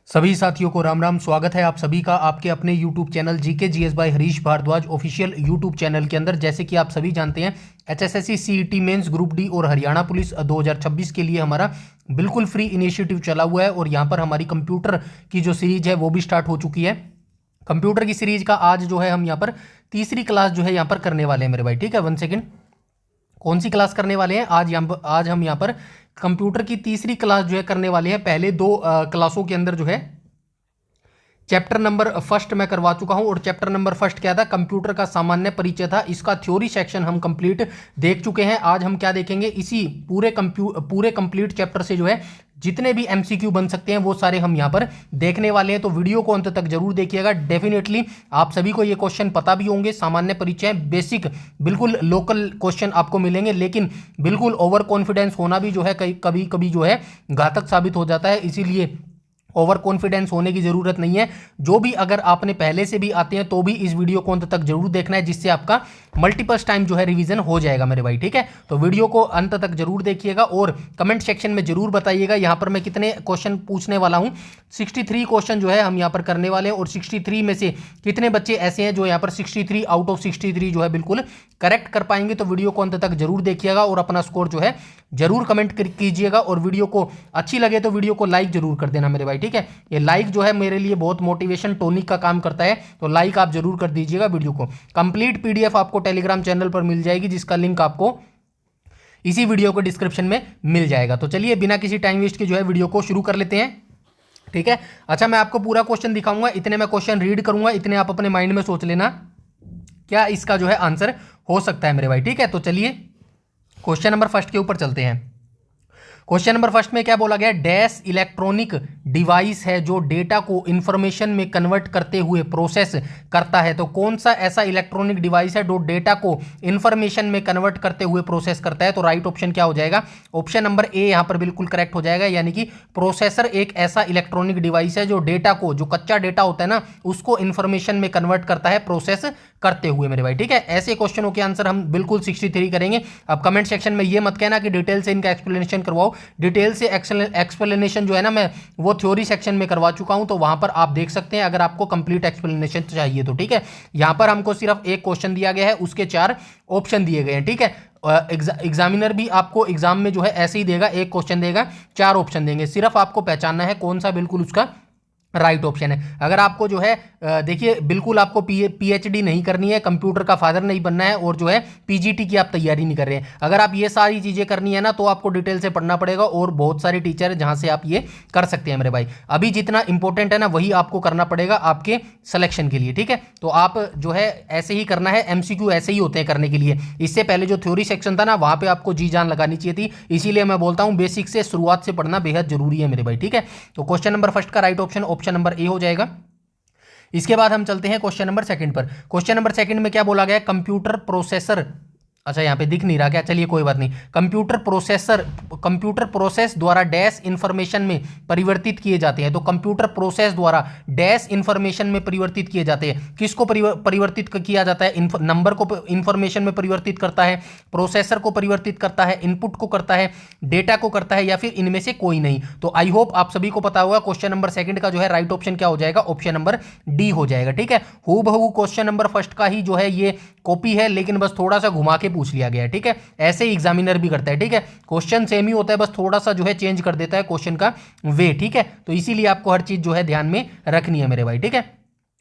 सभी साथियों को राम राम। स्वागत है आप सभी का आपके अपने YouTube channel GK GS by Harish Bhardwaj official YouTube channel के अंदर। जैसे कि आप सभी जानते हैं HSSC CET mains group D और हरियाणा पुलिस 2026 के लिए हमारा बिल्कुल फ्री इनिशिएटिव चला हुआ है और यहाँ पर हमारी कंप्यूटर की जो सीरीज है वो भी स्टार्ट हो चुकी है। कंप्यूटर की सीरीज का आज जो है हम यहाँ पर तीसरी क्लास जो है यहाँ पर करने वाले हैं मेरे भाई। ठीक है, 1 सेकेंड। कौन सी क्लास करने वाले हैं आज हम यहाँ पर कंप्यूटर की तीसरी क्लास जो है करने वाले हैं। पहले दो क्लासों के अंदर जो है चैप्टर नंबर फर्स्ट मैं करवा चुका हूं और चैप्टर नंबर फर्स्ट क्या था, कंप्यूटर का सामान्य परिचय था। इसका थ्योरी सेक्शन हम कंप्लीट देख चुके हैं। आज हम क्या देखेंगे, इसी पूरे कंप्लीट चैप्टर से जो है जितने भी MCQ बन सकते हैं वो सारे हम यहाँ पर देखने वाले हैं। तो वीडियो को अंत तक जरूर देखिएगा। डेफिनेटली आप सभी को ये क्वेश्चन पता भी होंगे, सामान्य परिचय बेसिक बिल्कुल लोकल क्वेश्चन आपको मिलेंगे, लेकिन बिल्कुल ओवर कॉन्फिडेंस होना भी जो है कभी कभी जो है घातक साबित हो जाता है। इसीलिए ओवर कॉन्फिडेंस होने की जरूरत नहीं है। जो भी अगर आपने पहले से भी आते हैं तो भी इस वीडियो को अंत तक जरूर देखना है, जिससे आपका मल्टीपल टाइम जो है रिवीजन हो जाएगा मेरे भाई। ठीक है, तो वीडियो को अंत तक जरूर देखिएगा और कमेंट सेक्शन में जरूर बताइएगा यहाँ पर मैं कितने क्वेश्चन पूछने वाला हूँ। 63 क्वेश्चन जो है हम यहाँ पर करने वाले हैं और 63 में से कितने बच्चे ऐसे हैं जो यहाँ पर 63 आउट ऑफ 63 जो है बिल्कुल करेक्ट कर पाएंगे। तो वीडियो को अंत तक जरूर देखिएगा और अपना स्कोर जो है जरूर कमेंट कीजिएगा और वीडियो को अच्छी लगे तो वीडियो को लाइक जरूर कर देना मेरे भाई। ठीक है, ये लाइक जो है मेरे लिए बहुत मोटिवेशन टॉनिक का काम करता है, तो लाइक आप जरूर कर दीजिएगा वीडियो को। कंप्लीट PDF आपको टेलीग्राम चैनल पर मिल जाएगी, जिसका लिंक आपको इसी वीडियो को डिस्क्रिप्शन में मिल जाएगा। तो चलिए बिना किसी टाइम वेस्ट के जो है वीडियो को शुरू कर लेते हैं। ठीक है, अच्छा मैं आपको पूरा क्वेश्चन दिखाऊंगा, इतने मैं क्वेश्चन रीड करूंगा, इतने आप अपने माइंड में सोच लेना क्या इसका जो है आंसर हो सकता है मेरे भाई। ठीक है, तो चलिए क्वेश्चन नंबर फर्स्ट के ऊपर चलते हैं। क्वेश्चन नंबर फर्स्ट में क्या बोला गया, डैश इलेक्ट्रॉनिक डिवाइस है जो डेटा को इंफॉर्मेशन में कन्वर्ट करते हुए प्रोसेस करता है। तो कौन सा ऐसा इलेक्ट्रॉनिक डिवाइस है जो डेटा को इंफॉर्मेशन में कन्वर्ट करते हुए प्रोसेस करता है। तो राइट ऑप्शन क्या हो जाएगा, ऑप्शन नंबर ए यहां पर बिल्कुल करेक्ट हो जाएगा। यानी कि प्रोसेसर एक ऐसा इलेक्ट्रॉनिक डिवाइस है जो डेटा को, जो कच्चा डेटा होता है ना, उसको इंफॉर्मेशन में कन्वर्ट करता है प्रोसेस करते हुए मेरे भाई। ठीक है, ऐसे क्वेश्चनों के आंसर हम बिल्कुल 63 करेंगे। अब कमेंट सेक्शन में ये मत कहना कि डिटेल से इनका एक्सप्लेनेशन करवाओ। डिटेल से एक्सप्लेनेशन जो है ना मैं वो थ्योरी सेक्शन में करवा चुका हूं, तो वहां पर आप देख सकते हैं अगर आपको कंप्लीट एक्सप्लेनेशन चाहिए तो। ठीक है, यहां पर हमको सिर्फ एक क्वेश्चन दिया गया है, उसके 4 ऑप्शन दिए गए हैं। ठीक है, एग्जामिनर भी आपको एग्जाम में जो है ऐसे ही देगा, एक क्वेश्चन देगा 4 ऑप्शन देंगे, सिर्फ आपको पहचानना है कौन सा बिल्कुल उसका राइट ऑप्शन है। अगर आपको जो है देखिए बिल्कुल आपको PhD नहीं करनी है, कंप्यूटर का फादर नहीं बनना है और जो है PGT की आप तैयारी नहीं कर रहे हैं, अगर आप ये सारी चीजें करनी है ना तो आपको डिटेल से पढ़ना पड़ेगा और बहुत सारे टीचर है जहां से आप ये कर सकते हैं मेरे भाई। अभी जितना इंपॉर्टेंट है ना वही आपको करना पड़ेगा आपके सिलेक्शन के लिए। ठीक है, तो आप जो है ऐसे ही करना है, MCQ ऐसे ही होते हैं करने के लिए। इससे पहले जो थ्योरी सेक्शन था ना वहां पर आपको जी जान लगानी चाहिए थी, इसीलिए मैं बोलता हूं बेसिक से शुरुआत से पढ़ना बेहद जरूरी है मेरे भाई। ठीक है, तो क्वेश्चन नंबर फर्स्ट का राइट ऑप्शन नंबर ए हो जाएगा। इसके बाद हम चलते हैं क्वेश्चन नंबर सेकंड पर। क्वेश्चन नंबर सेकंड में क्या बोला गया, कंप्यूटर प्रोसेसर, अच्छा यहां पे दिख नहीं रहा क्या, चलिए कोई बात नहीं। कंप्यूटर प्रोसेस द्वारा डैश इंफॉर्मेशन में परिवर्तित किए जाते हैं। तो कंप्यूटर प्रोसेस द्वारा डैश इंफॉर्मेशन में परिवर्तित किए जाते हैं। किसको परिवर्तित किया जाता है, नंबर को इंफॉर्मेशन में परिवर्तित करता है, प्रोसेसर को परिवर्तित करता है, इनपुट को करता है, डेटा को करता है, या फिर इनमें से कोई नहीं। तो आई होप आप सभी को पता होगा क्वेश्चन नंबर सेकंड का जो है राइट ऑप्शन क्या हो जाएगा, ऑप्शन नंबर डी हो जाएगा। ठीक है, हूबहू क्वेश्चन नंबर फर्स्ट का ही जो है ये कॉपी है, लेकिन बस थोड़ा सा घुमा के पूछ लिया गया है। ठीक है, ऐसे ही एग्जामिनर भी करता है। ठीक है, क्वेश्चन सेम ही होता है, बस थोड़ा सा जो है चेंज कर देता है क्वेश्चन का वे। ठीक है, तो इसीलिए आपको हर चीज जो है ध्यान में रखनी है मेरे भाई। ठीक है,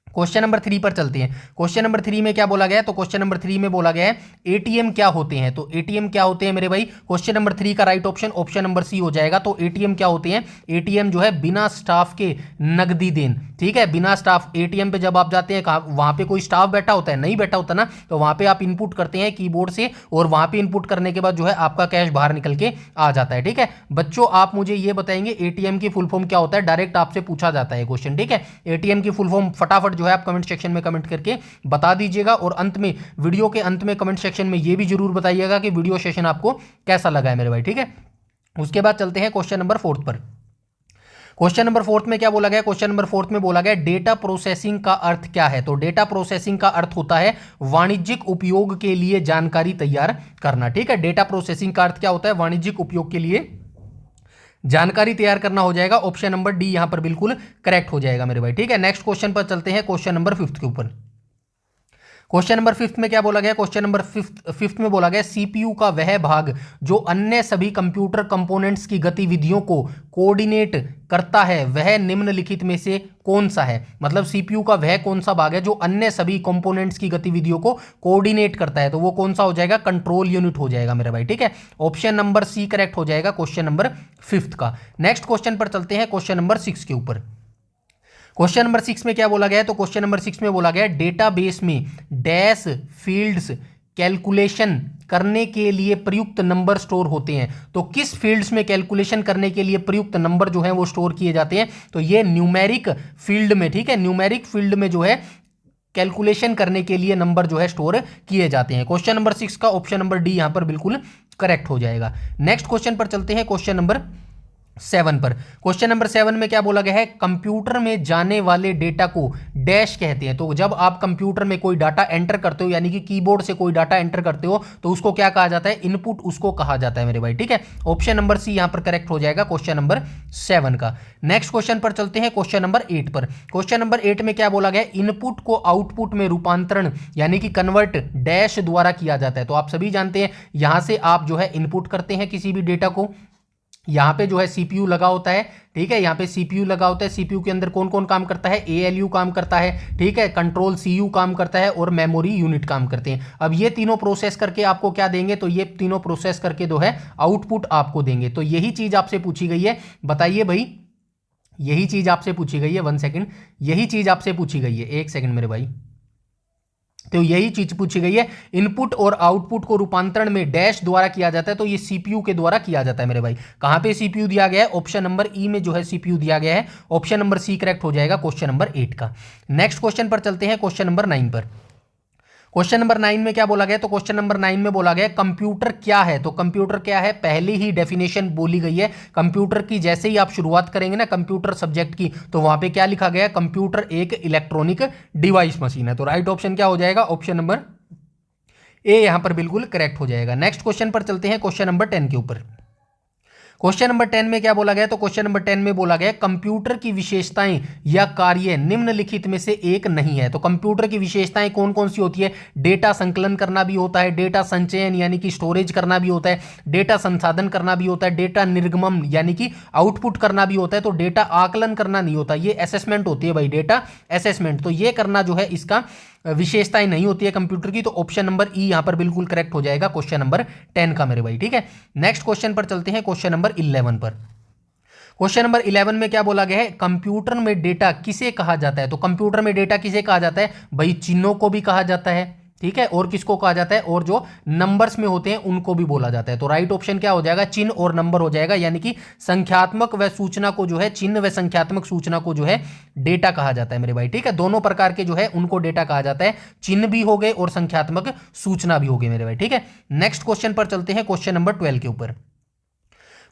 क्वेश्चन नंबर 3 पर चलते हैं। क्वेश्चन नंबर 3 में क्या बोला गया है, तो क्वेश्चन नंबर 3 में बोला गया है ATM क्या होते हैं। तो ATM क्या होते हैं मेरे भाई, क्वेश्चन नंबर 3 का राइट ऑप्शन नंबर सी हो जाएगा। तो ATM क्या होते हैं, ATM जो है बिना स्टाफ के नकदी देन। ठीक है, बिना स्टाफ, ATM पे जब आप जाते हैं वहां पे कोई स्टाफ बैठा होता है, नहीं बैठा होता ना, तो वहां पे आप इनपुट करते हैं कीबोर्ड से और वहां पे इनपुट करने के बाद जो है आपका कैश बाहर निकल के आ जाता है। ठीक है बच्चों, आप मुझे ये बताएंगे ATM की फुल फॉर्म क्या होता है, डायरेक्ट आपसे पूछा जाता है क्वेश्चन। ठीक है, ATM की फुल फॉर्म फटाफट जो है आप कमेंट सेक्शन में कमेंट करके बता दीजिएगा और अंत में, वीडियो के अंत में कमेंट सेक्शन में ये भी जरूर बताइएगा कि वीडियो सेशन आपको कैसा लगा है मेरे भाई। ठीक है, उसके बाद चलते हैं क्वेश्चन नंबर 4 पर। क्वेश्चन नंबर 4 में क्या बोला गया, क्वेश्चन नंबर 4 में बोला गया डेटा प्रोसेसिंग का अर्थ क्या है। तो डेटा प्रोसेसिंग का अर्थ होता है वाणिज्यिक उपयोग के लिए जानकारी तैयार करना। ठीक है, डेटा प्रोसेसिंग का अर्थ क्या होता है, वाणिज्यिक उपयोग के लिए जानकारी तैयार करना हो जाएगा। ऑप्शन नंबर डी यहां पर बिल्कुल करेक्ट हो जाएगा मेरे भाई, ठीक है। नेक्स्ट क्वेश्चन पर चलते हैं, क्वेश्चन नंबर 5 के ऊपर। क्वेश्चन नंबर 5 में क्या बोला गया? क्वेश्चन नंबर 5 में बोला गया सीपीयू का वह भाग जो अन्य सभी कंप्यूटर कंपोनेंट्स की गतिविधियों को कोऑर्डिनेट करता है वह निम्नलिखित में से कौन सा है। मतलब सीपीयू का वह कौन सा भाग है जो अन्य सभी कंपोनेंट्स की गतिविधियों को कोऑर्डिनेट करता है, तो वो कौन सा हो जाएगा? कंट्रोल यूनिट हो जाएगा मेरे भाई, ठीक है। ऑप्शन नंबर सी करेक्ट हो जाएगा क्वेश्चन नंबर 5 का। नेक्स्ट क्वेश्चन पर चलते हैं, क्वेश्चन नंबर 6 के ऊपर। क्वेश्चन नंबर 6 में क्या बोला गया है? तो क्वेश्चन नंबर 6 में बोला गया है डेटाबेस में डैश फील्ड्स कैलकुलेशन करने के लिए प्रयुक्त नंबर स्टोर होते हैं। तो किस फील्ड्स में कैलकुलेशन करने के लिए प्रयुक्त नंबर जो है वो स्टोर किए जाते हैं? तो ये न्यूमेरिक फील्ड में, ठीक है, न्यूमेरिक फील्ड में जो है कैलकुलेशन करने के लिए नंबर जो है स्टोर किए जाते हैं। क्वेश्चन नंबर 6 का ऑप्शन नंबर डी यहां पर बिल्कुल करेक्ट हो जाएगा। नेक्स्ट क्वेश्चन पर चलते हैं, क्वेश्चन नंबर 7 पर। क्वेश्चन नंबर 7 में क्या बोला गया है? कंप्यूटर में जाने वाले डेटा को डैश कहते हैं। तो जब आप कंप्यूटर में कोई डाटा एंटर करते हो, यानी कि कीबोर्ड से कोई डाटा एंटर करते हो, तो उसको क्या कहा जाता है? इनपुट उसको कहा जाता है मेरे भाई, ठीक है। ऑप्शन नंबर सी यहां पर करेक्ट हो जाएगा क्वेश्चन नंबर 7 का। नेक्स्ट क्वेश्चन पर चलते हैं, क्वेश्चन नंबर 8 पर। क्वेश्चन नंबर 8 में क्या बोला गया? इनपुट को आउटपुट में रूपांतरण यानी कि कन्वर्ट डैश द्वारा किया जाता है। तो आप सभी जानते हैं यहां से आप जो है इनपुट करते हैं किसी भी डेटा को, यहाँ पे जो है सीपीयू लगा होता है, ठीक है, यहाँ पे सीपीयू लगा होता है। सीपीयू के अंदर कौन कौन काम करता है? एएलयू काम करता है, ठीक है, कंट्रोल सीयू काम करता है और मेमोरी यूनिट काम करते हैं। अब ये तीनों प्रोसेस करके आपको क्या देंगे? तो ये तीनों प्रोसेस करके जो है आउटपुट आपको देंगे। तो यही चीज आपसे पूछी गई है, बताइए भाई, यही चीज आपसे पूछी गई है। 1 सेकेंड, यही चीज आपसे पूछी गई है, 1 सेकेंड मेरे भाई। तो यही चीज पूछी गई है, इनपुट और आउटपुट को रूपांतरण में डैश द्वारा किया जाता है। तो ये सीपीयू के द्वारा किया जाता है मेरे भाई। कहां पे सीपीयू दिया गया है? ऑप्शन नंबर ई में जो है सीपीयू दिया गया है। ऑप्शन नंबर सी करेक्ट हो जाएगा क्वेश्चन नंबर 8 का। नेक्स्ट क्वेश्चन पर चलते हैं, क्वेश्चन नंबर 9 पर। क्वेश्चन नंबर 9 में क्या बोला गया? तो क्वेश्चन नंबर 9 में बोला गया कंप्यूटर क्या है। तो कंप्यूटर क्या है पहले ही डेफिनेशन बोली गई है। कंप्यूटर की जैसे ही आप शुरुआत करेंगे ना कंप्यूटर सब्जेक्ट की, तो वहां पे क्या लिखा गया? कंप्यूटर एक इलेक्ट्रॉनिक डिवाइस मशीन है। तो राइट ऑप्शन क्या हो जाएगा? ऑप्शन नंबर ए यहां पर बिल्कुल करेक्ट हो जाएगा। नेक्स्ट क्वेश्चन पर चलते हैं, क्वेश्चन नंबर 10 के ऊपर। क्वेश्चन नंबर 10 में क्या बोला गया? तो क्वेश्चन नंबर 10 में बोला गया कंप्यूटर की विशेषताएं या कार्य निम्नलिखित में से एक नहीं है। तो कंप्यूटर की विशेषताएं कौन कौन सी होती है? डेटा संकलन करना भी होता है, डेटा संचयन यानी कि स्टोरेज करना भी होता है, डेटा संसाधन करना भी होता है, डेटा निर्गमन यानी कि आउटपुट करना भी होता है। तो डेटा आकलन करना नहीं होता, ये असेसमेंट होती है भाई, डेटा असेसमेंट। तो ये करना जो है इसका विशेषताएं नहीं होती है कंप्यूटर की। तो ऑप्शन नंबर ई यहां पर बिल्कुल करेक्ट हो जाएगा क्वेश्चन नंबर 10 का मेरे भाई, ठीक है। नेक्स्ट क्वेश्चन पर चलते हैं, क्वेश्चन नंबर 11 पर। क्वेश्चन नंबर 11 में क्या बोला गया है? कंप्यूटर में डेटा किसे कहा जाता है। तो कंप्यूटर में डेटा किसे कहा जाता है भाई? चिन्हों को भी कहा जाता है, ठीक है, और किसको कहा जाता है? और जो नंबर्स में होते हैं उनको भी बोला जाता है। तो राइट ऑप्शन क्या हो जाएगा? चिन्ह और नंबर हो जाएगा, यानी कि संख्यात्मक व सूचना को जो है, चिन्ह व संख्यात्मक सूचना को जो है डेटा कहा जाता है मेरे भाई, ठीक है। दोनों प्रकार के जो है उनको डेटा कहा जाता है, चिन्ह भी हो गए और संख्यात्मक सूचना भी हो गई मेरे भाई, ठीक है। नेक्स्ट क्वेश्चन पर चलते हैं, क्वेश्चन नंबर 12 के ऊपर।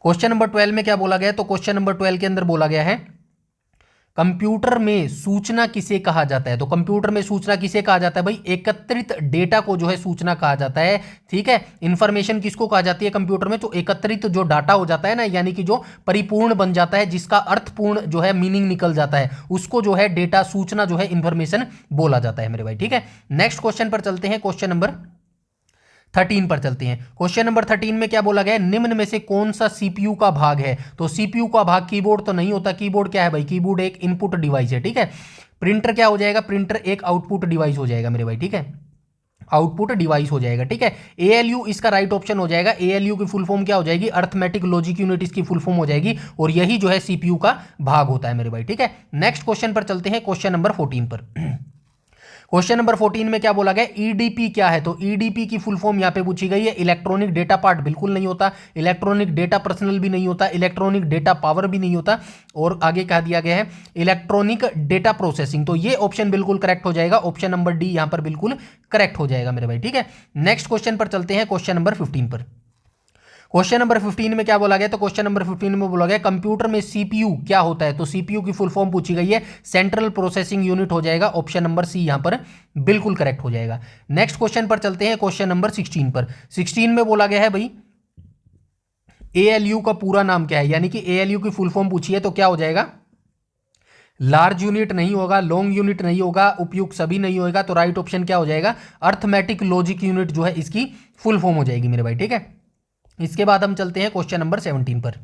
क्वेश्चन नंबर 12 में क्या बोला गया? तो क्वेश्चन नंबर 12 के अंदर बोला गया है कंप्यूटर में सूचना किसे कहा जाता है। तो कंप्यूटर में सूचना किसे कहा जाता है भाई? एकत्रित डेटा को जो है सूचना कहा जाता है, ठीक है। इंफॉर्मेशन किसको कहा जाती है कंप्यूटर में? तो एकत्रित जो डाटा हो जाता है ना, यानी कि जो परिपूर्ण बन जाता है, जिसका अर्थपूर्ण जो है मीनिंग निकल जाता है, उसको जो है डेटा, सूचना जो है इंफॉर्मेशन बोला जाता है मेरे भाई, ठीक है। नेक्स्ट क्वेश्चन पर चलते हैं, क्वेश्चन नंबर 13 पर चलते हैं। क्वेश्चन नंबर 13 में क्या बोला गया? निम्न में से कौन सा सीपीयू का भाग है। तो सीपीयू का भाग कीबोर्ड तो नहीं होता। कीबोर्ड क्या है भाई? कीबोर्ड एक इनपुट डिवाइस है, ठीक है। प्रिंटर क्या हो जाएगा? प्रिंटर एक आउटपुट डिवाइस हो जाएगा मेरे भाई, ठीक है, आउटपुट डिवाइस हो जाएगा, ठीक है। एएलयू इसका राइट ऑप्शन हो जाएगा। एएलयू की फुल फॉर्म क्या हो जाएगी? अर्थमेटिक लॉजिक यूनिट इसकी फुल फॉर्म हो जाएगी, और यही जो है सीपीयू का भाग होता है मेरे भाई, ठीक है। नेक्स्ट क्वेश्चन पर चलते हैं, क्वेश्चन नंबर 14 पर। क्वेश्चन नंबर 14 में क्या बोला गया? ईडीपी क्या है। तो ईडीपी की फुल फॉर्म यहां पे पूछी गई है। इलेक्ट्रॉनिक डेटा पार्ट बिल्कुल नहीं होता, इलेक्ट्रॉनिक डेटा पर्सनल भी नहीं होता, इलेक्ट्रॉनिक डेटा पावर भी नहीं होता, और आगे कहा दिया गया है इलेक्ट्रॉनिक डेटा प्रोसेसिंग। तो ये ऑप्शन बिल्कुल करेक्ट हो जाएगा, ऑप्शन नंबर डी यहां पर बिल्कुल करेक्ट हो जाएगा मेरे भाई, ठीक है। नेक्स्ट क्वेश्चन पर चलते हैं, क्वेश्चन नंबर 15 पर। क्वेश्चन नंबर 15 में क्या बोला गया? तो क्वेश्चन नंबर 15 में बोला गया कंप्यूटर में सीपीयू क्या होता है। तो सीपीयू की फुल फॉर्म पूछी गई है, सेंट्रल प्रोसेसिंग यूनिट हो जाएगा, ऑप्शन नंबर सी यहां पर बिल्कुल करेक्ट हो जाएगा। नेक्स्ट क्वेश्चन पर चलते हैं, क्वेश्चन नंबर 16 पर। 16 में बोला गया है भाई ALU का पूरा नाम क्या है, यानी कि ALU की फुल फॉर्म पूछी है तो क्या हो जाएगा, लार्ज यूनिट नहीं होगा, लॉन्ग यूनिट नहीं होगा, उपयुक्त सभी नहीं होगा, तो राइट ऑप्शन क्या हो जाएगा, अर्थमेटिक लॉजिक यूनिट जो है इसकी फुल फॉर्म हो जाएगी मेरे भाई, ठीक है। इसके बाद हम चलते हैं क्वेश्चन नंबर 17 पर।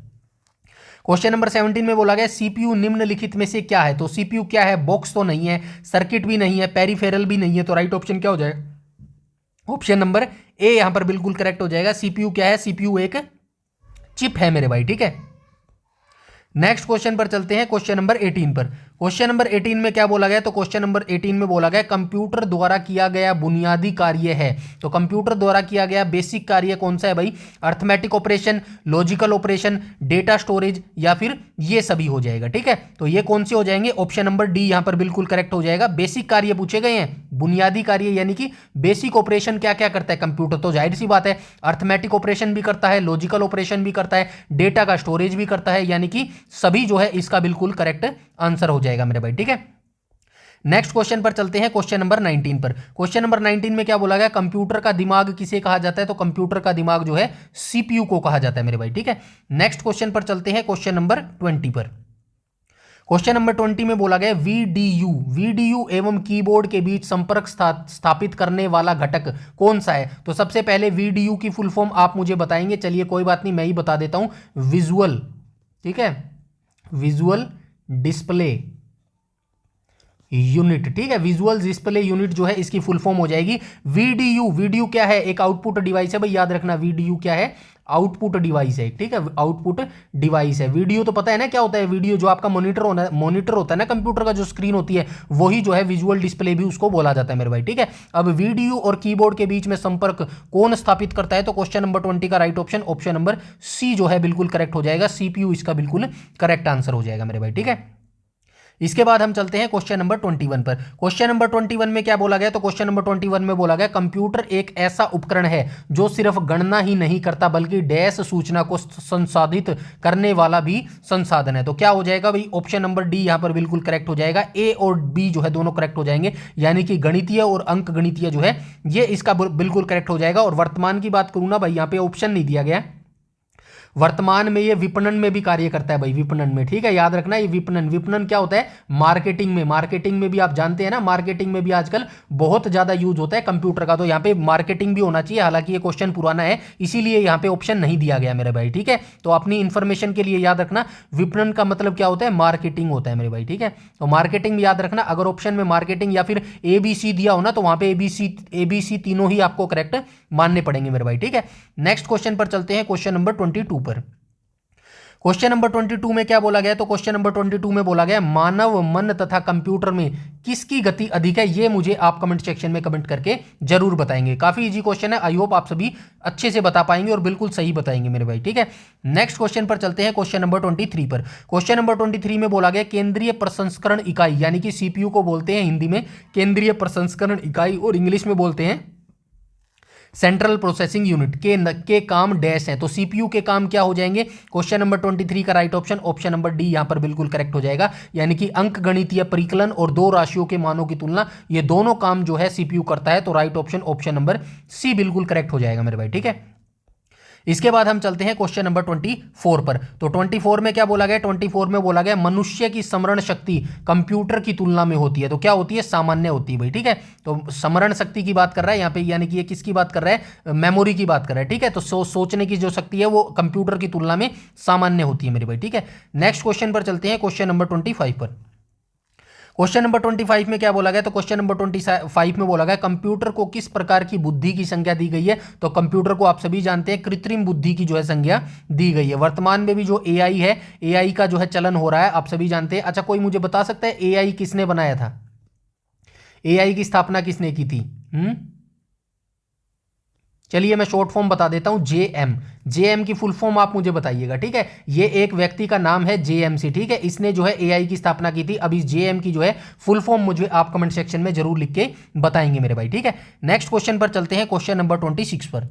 क्वेश्चन नंबर 17 में बोला गया सीपीयू निम्नलिखित में से क्या है, तो सीपीयू क्या है, बॉक्स तो नहीं है, सर्किट भी नहीं है, पेरिफेरल भी नहीं है, तो राइट ऑप्शन क्या हो जाएगा, ऑप्शन नंबर ए यहां पर बिल्कुल करेक्ट हो जाएगा। सीपीयू क्या है, सीपीयू एक चिप है मेरे भाई, ठीक है। नेक्स्ट क्वेश्चन पर चलते हैं, क्वेश्चन नंबर 18 पर। क्वेश्चन नंबर 18 में क्या बोला गया, तो क्वेश्चन नंबर 18 में बोला गया कंप्यूटर द्वारा किया गया बुनियादी कार्य है, तो कंप्यूटर द्वारा किया गया बेसिक कार्य कौन सा है भाई, arithmetic operation, logical operation, data storage, या फिर ये सभी हो जाएगा, ठीक है। तो ये कौन से हो जाएंगे, ऑप्शन नंबर डी यहां पर बिल्कुल करेक्ट हो जाएगा। बेसिक कार्य पूछे गए हैं, बुनियादी कार्य यानी कि बेसिक ऑपरेशन क्या क्या करता है कंप्यूटर, तो जाहिर सी बात है अर्थमेटिक ऑपरेशन भी करता है, लॉजिकल ऑपरेशन भी करता है, डेटा का स्टोरेज भी करता है, यानी कि सभी जो है इसका बिल्कुल करेक्ट आंसर हो जाएगा मेरे भाई, ठीक है। नेक्स्ट क्वेश्चन पर चलते हैं, क्वेश्चन नंबर 19 पर। क्वेश्चन नंबर 19 में क्या बोला गया, कंप्यूटर का दिमाग किसे कहा जाता है, तो कंप्यूटर का दिमाग जो है सीपीयू को कहा जाता है मेरे भाई, ठीक है। नेक्स्ट क्वेश्चन पर चलते हैं, क्वेश्चन नंबर 20 पर। क्वेश्चन नंबर 20 में बोला गया वीडीयू एवं कीबोर्ड के बीच संपर्क स्थापित करने वाला घटक कौन सा है, तो सबसे पहले वीडीयू की फुल फॉर्म आप मुझे बताएंगे, चलिए कोई बात नहीं मैं ही बता देता हूं, विजुअल, ठीक है, विजुअल डिस्प्ले यूनिट, ठीक है, विजुअल डिस्प्ले यूनिट जो है इसकी फुल फॉर्म हो जाएगी वीडीयू क्या है, एक आउटपुट डिवाइस है भाई, याद रखना वीडीयू क्या है, आउटपुट डिवाइस है, ठीक है, आउटपुट डिवाइस है। वीडियो तो पता है ना क्या होता है, वीडियो जो आपका मॉनिटर होता है ना कंप्यूटर का, जो स्क्रीन होती है वही जो है विजुअल डिस्प्ले भी उसको बोला जाता है मेरे भाई, ठीक है। अब वीडियो और कीबोर्ड के बीच में संपर्क कौन स्थापित करता है, तो क्वेश्चन नंबर 20 का right option option number C जो है बिल्कुल करेक्ट हो जाएगा, सीपीयू इसका बिल्कुल करेक्ट आंसर हो जाएगा मेरे भाई, ठीक है। इसके बाद हम चलते हैं क्वेश्चन नंबर 21 पर। क्वेश्चन नंबर 21 में क्या बोला गया, तो क्वेश्चन नंबर 21 में बोला गया कंप्यूटर एक ऐसा उपकरण है जो सिर्फ गणना ही नहीं करता बल्कि डैश सूचना को संसाधित करने वाला भी संसाधन है, तो क्या हो जाएगा भाई, ऑप्शन नंबर डी यहां पर बिल्कुल करेक्ट हो जाएगा। ए और बी जो है दोनों करेक्ट हो जाएंगे, यानी कि गणितीय और अंक गणितीय जो है ये इसका बिल्कुल करेक्ट हो जाएगा। और वर्तमान की बात करूं ना भाई, यहां पे ऑप्शन नहीं दिया गया, वर्तमान में ये विपणन में भी कार्य करता है भाई, विपणन में, ठीक है, याद रखना ये विपणन क्या होता है, मार्केटिंग में भी आप जानते हैं ना, मार्केटिंग में भी आजकल बहुत ज्यादा यूज होता है कंप्यूटर का, तो यहाँ पे मार्केटिंग भी होना चाहिए, हालांकि ये क्वेश्चन पुराना है इसीलिए यहाँ पे ऑप्शन नहीं दिया गया मेरे भाई, ठीक है। तो अपनी इंफॉर्मेशन के लिए याद रखना विपणन का मतलब क्या होता है, मार्केटिंग होता है मेरे भाई, ठीक है। तो मार्केटिंग याद रखना, अगर ऑप्शन में मार्केटिंग या फिर ABC दिया हो ना तो वहां पे ABC तीनों ही आपको करेक्ट मानने पड़ेंगे मेरे भाई, ठीक है। नेक्स्ट क्वेश्चन पर चलते हैं, क्वेश्चन नंबर 22 पर। क्वेश्चन नंबर 22 में क्या बोला गया, तो क्वेश्चन नंबर 22 में बोला गया मानव मन तथा कंप्यूटर में किसकी गति अधिक है, ये मुझे आप कमेंट सेक्शन में कमेंट करके जरूर बताएंगे। काफी इजी क्वेश्चन है, आई होप आप सभी अच्छे से बता पाएंगे और बिल्कुल सही बताएंगे मेरे भाई, ठीक है। नेक्स्ट क्वेश्चन पर चलते हैं, क्वेश्चन नंबर 23 पर। क्वेश्चन नंबर 23 में बोला गया केंद्रीय प्रसंस्करण इकाई, यानी कि सीपीयू को बोलते हैं हिंदी में केंद्रीय प्रसंस्करण इकाई और इंग्लिश में बोलते हैं सेंट्रल प्रोसेसिंग यूनिट के काम डैश हैं, तो सीपीयू के काम क्या हो जाएंगे, क्वेश्चन नंबर 23 का right option option number D यहां पर बिल्कुल करेक्ट हो जाएगा, यानी कि अंक गणितीय परिकलन और दो राशियों के मानों की तुलना, ये दोनों काम जो है सीपीयू करता है, तो right option option number C बिल्कुल करेक्ट हो जाएगा मेरे भाई, ठीक है। इसके बाद हम चलते हैं क्वेश्चन नंबर 24 पर। तो 24 में क्या बोला गया, 24 में बोला गया मनुष्य की स्मरण शक्ति कंप्यूटर की तुलना में होती है, तो क्या होती है, सामान्य होती है भाई, ठीक है। तो स्मरण शक्ति की बात कर रहा है यहाँ पे, यानी कि ये किसकी बात कर रहा है, मेमोरी की बात कर रहा है, ठीक है। तो सोचने की जो शक्ति है वो कंप्यूटर की तुलना में सामान्य होती है मेरे भाई, ठीक है। नेक्स्ट क्वेश्चन पर चलते हैं, क्वेश्चन नंबर 25 पर। क्वेश्चन नंबर 25 में क्या बोला गया, तो क्वेश्चन नंबर 25 में बोला गया कंप्यूटर को किस प्रकार की बुद्धि की संज्ञा दी गई है, तो कंप्यूटर को आप सभी जानते हैं कृत्रिम बुद्धि की जो है संज्ञा दी गई है। वर्तमान में भी जो AI है, AI का जो है चलन हो रहा है, आप सभी जानते हैं। अच्छा, कोई मुझे बता सकता है AI किसने बनाया था, AI की स्थापना किसने की थी? चलिए मैं शॉर्ट फॉर्म बता देता हूं, JM की फुल फॉर्म आप मुझे बताइएगा, ठीक है। ये एक व्यक्ति का नाम है JMC, ठीक है, इसने जो है AI की स्थापना की थी। अब इस JM की जो है फुल फॉर्म मुझे आप कमेंट सेक्शन में जरूर लिख के बताएंगे मेरे भाई, ठीक है। नेक्स्ट क्वेश्चन पर चलते हैं, क्वेश्चन नंबर 26 पर।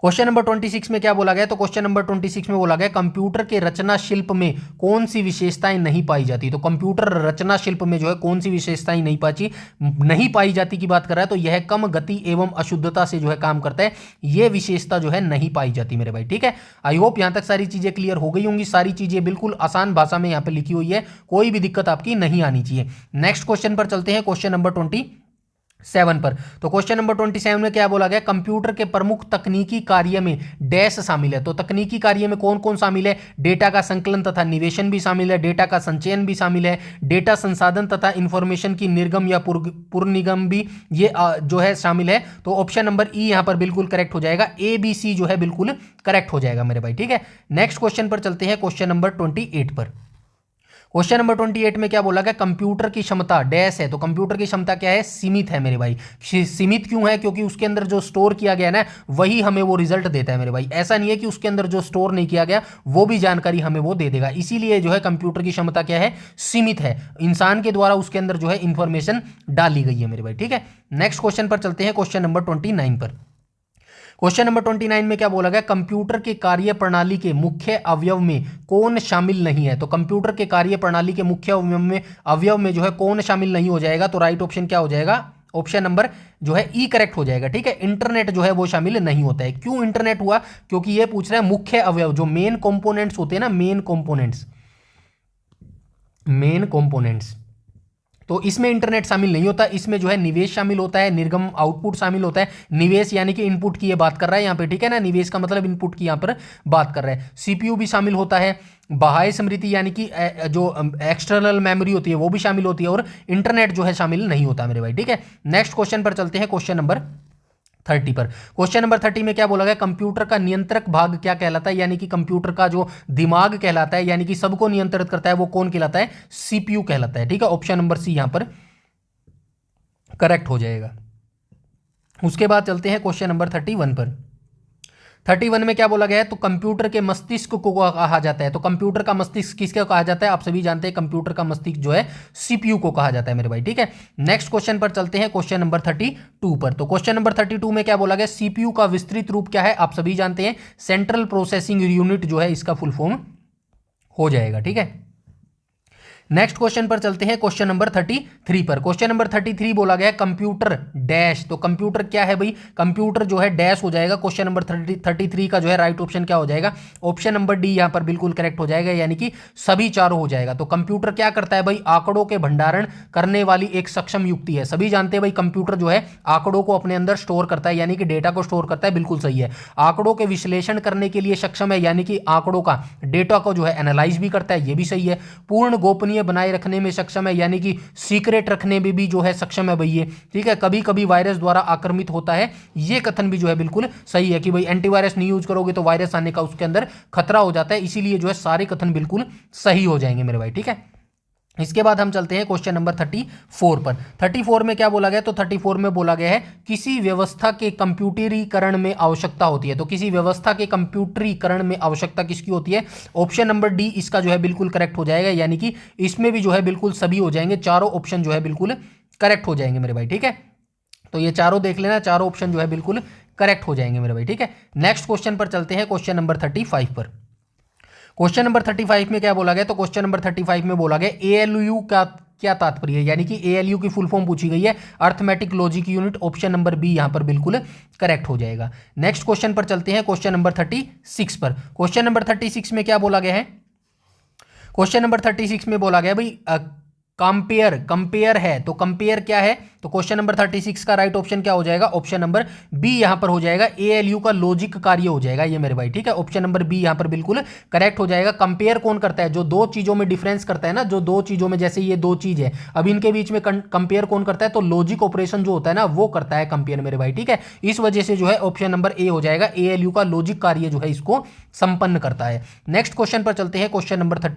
क्वेश्चन नंबर 26 में क्या बोला गया, तो क्वेश्चन नंबर 26 में बोला गया कंप्यूटर के रचना शिल्प में कौन सी विशेषताएं नहीं पाई जाती। तो कंप्यूटर रचना शिल्प में जो है कौन सी विशेषताएं नहीं पाई जाती की बात कर रहा है, तो यह कम गति एवं अशुद्धता से जो है काम करता है, यह विशेषता जो है नहीं पाई जाती मेरे भाई। ठीक है, आई होप यहां तक सारी चीजें क्लियर हो गई होंगी। सारी चीजें बिल्कुल आसान भाषा में यहां पे लिखी हुई है, कोई भी दिक्कत आपकी नहीं आनी चाहिए। नेक्स्ट क्वेश्चन पर चलते हैं, क्वेश्चन नंबर 27 पर। तो क्वेश्चन नंबर 27 में क्या बोला गया, कंप्यूटर के प्रमुख तकनीकी कार्य में डैश शामिल है। तो तकनीकी कार्य में कौन कौन शामिल है, डेटा का संकलन तथा निवेशन भी शामिल है, डेटा का संचयन भी शामिल है, डेटा संसाधन तथा इंफॉर्मेशन की निर्गम या पुनर्निगम भी ये जो है शामिल है। तो ऑप्शन नंबर ई यहां पर बिल्कुल करेक्ट हो जाएगा, ए बी सी जो है बिल्कुल करेक्ट हो जाएगा मेरे भाई। ठीक है, नेक्स्ट क्वेश्चन पर चलते हैं, क्वेश्चन नंबर 28 पर। क्वेश्चन नंबर 28 में क्या बोला गया, कंप्यूटर की क्षमता डैश है। तो कंप्यूटर की क्षमता क्या है, सीमित है मेरे भाई। सीमित क्यों है, क्योंकि उसके अंदर जो स्टोर किया गया ना वही हमें वो रिजल्ट देता है मेरे भाई। ऐसा नहीं है कि उसके अंदर जो स्टोर नहीं किया गया वो भी जानकारी हमें वो दे देगा। इसीलिए जो है कंप्यूटर की क्षमता क्या है, सीमित है। इंसान के द्वारा उसके अंदर जो है इंफॉर्मेशन डाली गई है मेरे भाई। ठीक है, नेक्स्ट क्वेश्चन पर चलते हैं, क्वेश्चन नंबर 29 पर। क्वेश्चन नंबर 29 में क्या बोला गया, कंप्यूटर के कार्य प्रणाली के मुख्य अवयव में कौन शामिल नहीं है। तो कंप्यूटर के कार्य प्रणाली के मुख्य अवयव में जो है कौन शामिल नहीं हो जाएगा, तो राइट ऑप्शन क्या हो जाएगा, ऑप्शन नंबर जो है ई करेक्ट हो जाएगा। ठीक है, इंटरनेट जो है वो शामिल नहीं होता है। क्यों इंटरनेट हुआ, क्योंकि ये पूछ रहा है मुख्य अवयव, जो मेन कंपोनेंट्स होते हैं ना, मेन कंपोनेंट्स, तो इसमें इंटरनेट शामिल नहीं होता। इसमें जो है निवेश शामिल होता है, निर्गम आउटपुट शामिल होता है। निवेश यानी कि इनपुट की ये बात कर रहा है यहाँ पे, ठीक है ना, निवेश का मतलब इनपुट की यहाँ पर बात कर रहा है। सीपीयू भी शामिल होता है, बाह्य स्मृति यानी कि जो एक्सटर्नल मेमोरी होती है वो भी शामिल होती है, और इंटरनेट जो है शामिल नहीं होता मेरे भाई। ठीक है, नेक्स्ट क्वेश्चन पर चलते हैं, क्वेश्चन नंबर 30 पर। क्वेश्चन नंबर 30 में क्या बोला गया, कंप्यूटर का नियंत्रक भाग क्या कहलाता है, यानी कि कंप्यूटर का जो दिमाग कहलाता है, यानी कि सबको नियंत्रित करता है, वो कौन कहलाता है, सीपीयू कहलाता है। ठीक है, ऑप्शन नंबर सी यहां पर करेक्ट हो जाएगा। उसके बाद चलते हैं क्वेश्चन नंबर 31 पर। 31 में क्या बोला गया है, तो कंप्यूटर के मस्तिष्क को कहा जाता है। तो कंप्यूटर का मस्तिष्क किसको कहा जाता है, आप सभी जानते हैं कंप्यूटर का मस्तिष्क जो है सीपीयू को कहा जाता है मेरे भाई। ठीक है, नेक्स्ट क्वेश्चन पर चलते हैं, क्वेश्चन नंबर 32 पर। तो क्वेश्चन नंबर 32 में क्या बोला गया, सीपीयू का विस्तृत रूप क्या है, आप सभी जानते हैं सेंट्रल प्रोसेसिंग यूनिट जो है इसका फुल फॉर्म हो जाएगा। ठीक है, नेक्स्ट क्वेश्चन पर चलते हैं, क्वेश्चन नंबर 33 पर। क्वेश्चन नंबर 33 बोला गया कंप्यूटर डैश। तो कंप्यूटर क्या है भाई, कंप्यूटर जो है डैश हो जाएगा। क्वेश्चन नंबर 33 का जो है राइट ऑप्शन क्या हो जाएगा, ऑप्शन नंबर डी यहां पर बिल्कुल करेक्ट हो जाएगा, यानी कि सभी चारों हो जाएगा। तो कंप्यूटर क्या करता है भाई, आंकड़ों के भंडारण करने वाली एक सक्षम युक्ति है। सभी जानते हैं भाई कंप्यूटर जो है आंकड़ों को अपने अंदर स्टोर करता है, यानी कि डेटा को स्टोर करता है, बिल्कुल सही है। आंकड़ों के विश्लेषण करने के लिए सक्षम है, यानी कि आंकड़ों का डेटा को जो है एनालाइज भी करता है, ये भी सही है। पूर्ण गोपनीय बनाए रखने में सक्षम है, यानी कि सीक्रेट रखने में भी जो है सक्षम है भाई ये। ठीक है, कभी कभी वायरस द्वारा आक्रमित होता है, ये कथन भी जो है बिल्कुल सही है कि भाई एंटीवायरस नहीं यूज करोगे तो वायरस आने का उसके अंदर खतरा हो जाता है। इसीलिए जो है सारे कथन बिल्कुल सही हो जाएंगे मेरे भाई। ठीक है, इसके बाद हम चलते हैं क्वेश्चन नंबर 34 पर। 34 में क्या बोला गया, तो 34 में बोला गया है किसी व्यवस्था के कंप्यूटरीकरण में आवश्यकता होती है। तो किसी व्यवस्था के कंप्यूटरीकरण में आवश्यकता किसकी होती है, ऑप्शन नंबर डी इसका जो है बिल्कुल करेक्ट हो जाएगा, यानी कि इसमें भी जो है बिल्कुल सभी हो जाएंगे, चारों ऑप्शन जो है बिल्कुल करेक्ट हो जाएंगे मेरे भाई। ठीक है, तो ये चारों देख लेना, चारों ऑप्शन जो है बिल्कुल करेक्ट हो जाएंगे मेरे भाई। ठीक है, नेक्स्ट क्वेश्चन पर चलते हैं, क्वेश्चन नंबर 35 पर। क्वेश्चन नंबर 35 में क्या बोला गया, तो क्वेश्चन नंबर 35 में बोला गया एएलयू का क्या तात्पर्य है, यानी कि एएलयू की फुल फॉर्म पूछी गई है, arithmetic logic unit. Option number B यहां पर बिल्कुल करेक्ट हो जाएगा। नेक्स्ट क्वेश्चन पर चलते हैं, क्वेश्चन नंबर 36 पर। क्वेश्चन नंबर 36 में क्या बोला गया है, क्वेश्चन नंबर 36 में बोला गया भाई कंपेयर है। तो कंपेयर क्या है, तो क्वेश्चन नंबर 36 का राइट ऑप्शन क्या हो जाएगा, ऑप्शन नंबर बी यहां पर हो जाएगा, एएलयू का लॉजिक कार्य हो जाएगा ये मेरे भाई। ठीक है, ऑप्शन नंबर बी यहां पर बिल्कुल करेक्ट हो जाएगा। कंपेयर कौन करता है, जो दो चीजों में डिफरेंस करता है ना, जो दो चीजों में, जैसे ये दो चीज है, अब इनके बीच में कंपेयर कौन करता है, तो लॉजिक ऑपरेशन जो होता है ना वो करता है कंपेयर मेरे भाई। ठीक है, इस वजह से जो है ऑप्शन नंबर ए हो जाएगा, एएलयू का लॉजिक कार्य जो है इसको संपन्न करता है। नेक्स्ट क्वेश्चन पर चलते हैं, क्वेश्चन नंबर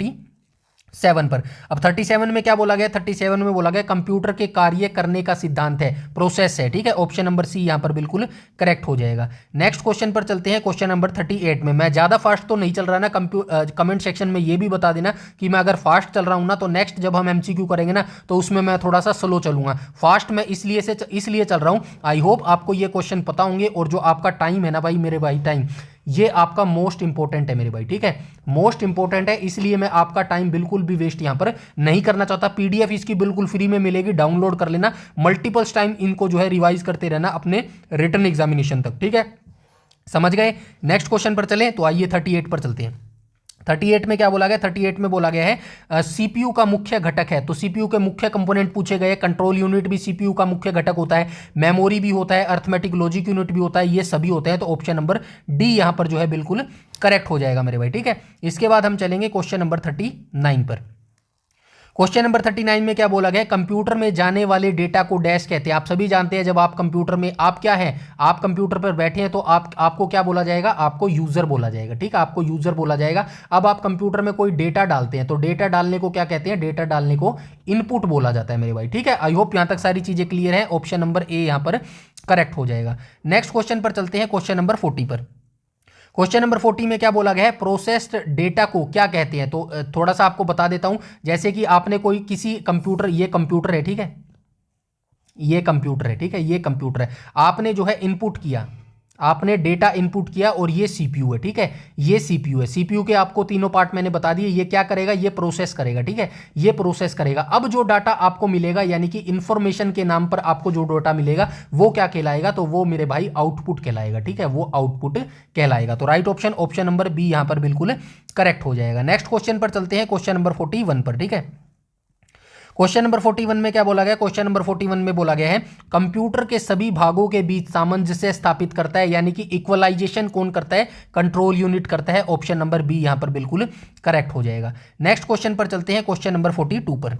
7 पर। अब 37 में क्या बोला गया, 37 में बोला गया कंप्यूटर के कार्य करने का सिद्धांत है, प्रोसेस है, ठीक है। ऑप्शन नंबर सी यहां पर बिल्कुल करेक्ट हो जाएगा। नेक्स्ट क्वेश्चन पर चलते हैं, क्वेश्चन नंबर 38 में। मैं ज्यादा फास्ट तो नहीं चल रहा ना, कमेंट सेक्शन में ये भी बता देना कि मैं अगर फास्ट चल रहा हूं ना तो नेक्स्ट जब हम एमसीक्यू करेंगे ना तो उसमें मैं थोड़ा सा स्लो चलूंगा। फास्ट मैं इसलिए चल रहा हूं, आई होप आपको ये क्वेश्चन पता होंगे। और जो आपका टाइम है ना भाई मेरे भाई, टाइम ये आपका मोस्ट इंपॉर्टेंट है मेरे भाई, ठीक है, मोस्ट इंपॉर्टेंट है। इसलिए मैं आपका टाइम बिल्कुल भी वेस्ट यहां पर नहीं करना चाहता। पीडीएफ इसकी बिल्कुल फ्री में मिलेगी, डाउनलोड कर लेना, मल्टीपल्स टाइम इनको जो है रिवाइज करते रहना अपने रिटन एग्जामिनेशन तक, ठीक है, समझ गए। नेक्स्ट क्वेश्चन पर चलें, तो आइए 38 पर चलते हैं। 38 में क्या बोला गया, 38 में बोला गया है सीपीयू का मुख्य घटक है। तो सीपीयू के मुख्य कंपोनेंट पूछे गए, कंट्रोल यूनिट भी सीपीयू का मुख्य घटक होता है, मेमोरी भी होता है, अर्थमेटिक लॉजिक यूनिट भी होता है, ये सभी होते हैं। तो ऑप्शन नंबर डी यहां पर जो है बिल्कुल करेक्ट हो जाएगा मेरे भाई, ठीक है। इसके बाद हम चलेंगे क्वेश्चन नंबर 39 पर। क्वेश्चन नंबर 39 में क्या बोला गया, कंप्यूटर में जाने वाले डेटा को डैश कहते हैं। आप सभी जानते हैं जब आप कंप्यूटर में, आप क्या है, आप कंप्यूटर पर बैठे हैं तो आपको क्या बोला जाएगा, आपको यूजर बोला जाएगा, ठीक है, आपको यूजर बोला जाएगा। अब आप कंप्यूटर में कोई डेटा डालते हैं तो डेटा डालने को क्या कहते हैं, डेटा डालने को इनपुट बोला जाता है मेरे भाई, ठीक है। आई होप यहां तक सारी चीजें क्लियर है। ऑप्शन नंबर ए यहां पर करेक्ट हो जाएगा। नेक्स्ट क्वेश्चन पर चलते हैं, क्वेश्चन नंबर 40 पर। क्वेश्चन नंबर 40 में क्या बोला गया है, प्रोसेस्ड डेटा को क्या कहते हैं। तो थोड़ा सा आपको बता देता हूं, जैसे कि आपने कोई किसी कंप्यूटर, ये कंप्यूटर है, ठीक है, ये कंप्यूटर है, ठीक है, ये कंप्यूटर है, आपने जो है इनपुट किया, आपने डेटा इनपुट किया और ये सीपीयू है, ठीक है, ये सीपीयू है। सीपीयू के आपको तीनों पार्ट मैंने बता दिए, ये क्या करेगा, ये प्रोसेस करेगा, ठीक है, ये प्रोसेस करेगा। अब जो डाटा आपको मिलेगा, यानी कि इंफॉर्मेशन के नाम पर आपको जो डाटा मिलेगा वो क्या कहलाएगा, तो वो मेरे भाई आउटपुट कहलाएगा, ठीक है, वो आउटपुट कहलाएगा। तो right option, option number B यहां पर बिल्कुल करेक्ट हो जाएगा। नेक्स्ट क्वेश्चन पर चलते हैं, क्वेश्चन नंबर 41 पर, ठीक है। क्वेश्चन नंबर 41 में क्या बोला गया, क्वेश्चन नंबर 41 में बोला गया है कंप्यूटर के सभी भागों के बीच सामंजस्य स्थापित करता है, यानी कि इक्वलाइजेशन कौन करता है, कंट्रोल यूनिट करता है। ऑप्शन नंबर बी यहां पर बिल्कुल करेक्ट हो जाएगा। नेक्स्ट क्वेश्चन पर चलते हैं, क्वेश्चन नंबर 42 पर।